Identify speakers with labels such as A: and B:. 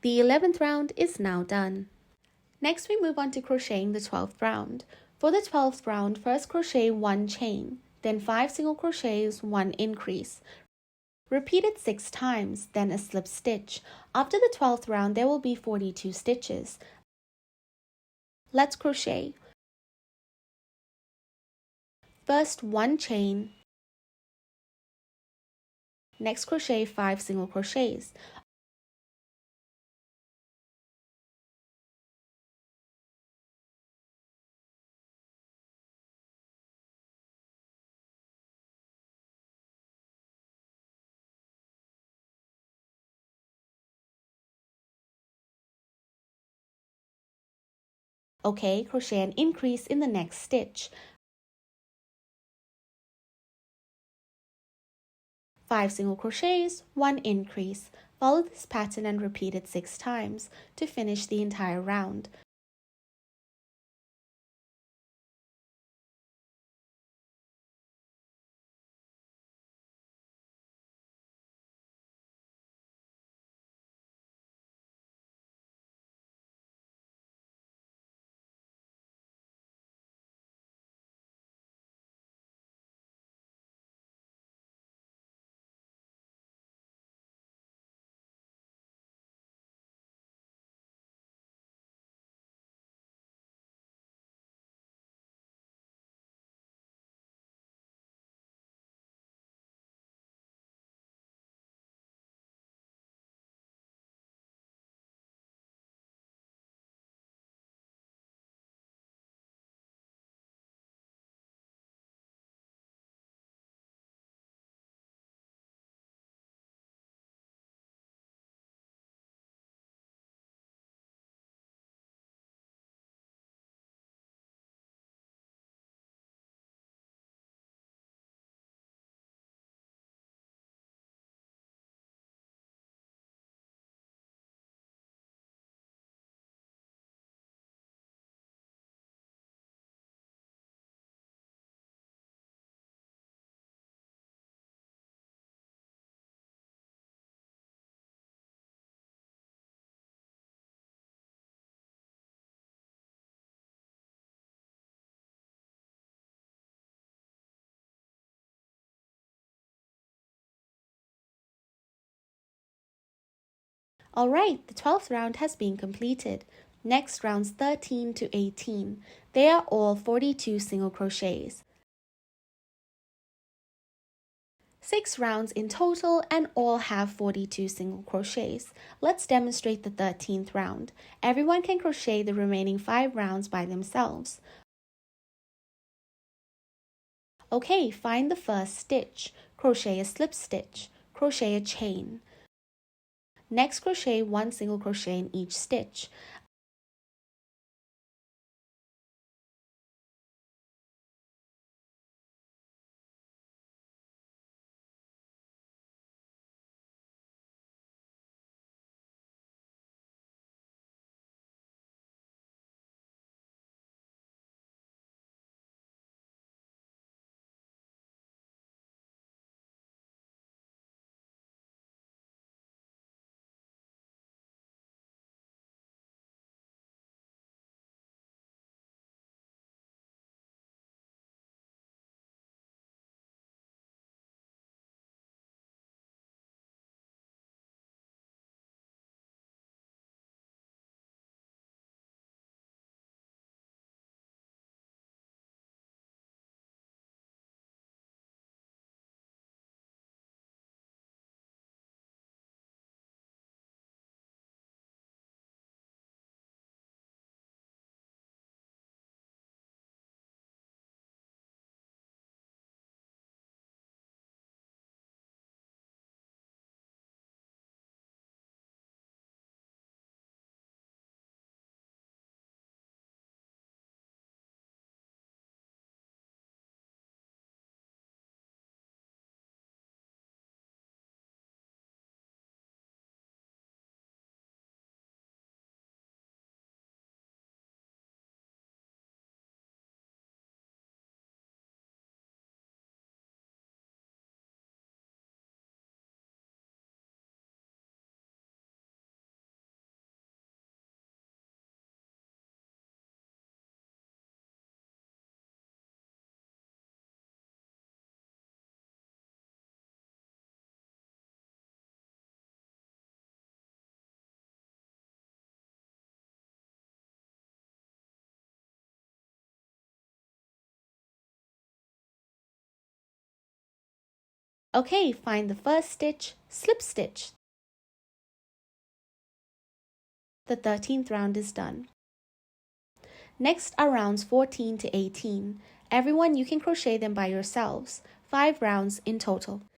A: The 11th round is now done. Next, we move on to crocheting the 12th round. For the 12th round, first crochet 1 chain, then 5 single crochets, 1 increase. Repeat it 6 times, then a slip stitch. After the 12th round, there will be 42 stitches. Let's crochet. First 1 chain, next crochet 5 single crochets. Okay, crochet an increase in the next stitch. 5 single crochets, 1 increase. Follow this pattern and repeat it 6 times to finish the entire round. Alright, the 12th round has been completed. Next, rounds 13 to 18. They are all 42 single crochets. 6 rounds in total and all have 42 single crochets. Let's demonstrate the 13th round. Everyone can crochet the remaining 5 rounds by themselves. Okay, find the first stitch. Crochet a slip stitch. Crochet a chain. Next, crochet 1 single crochet in each stitch. Okay, find the first stitch, slip stitch. The 13th round is done. Next are rounds 14 to 18. Everyone, you can crochet them by yourselves, 5 rounds in total.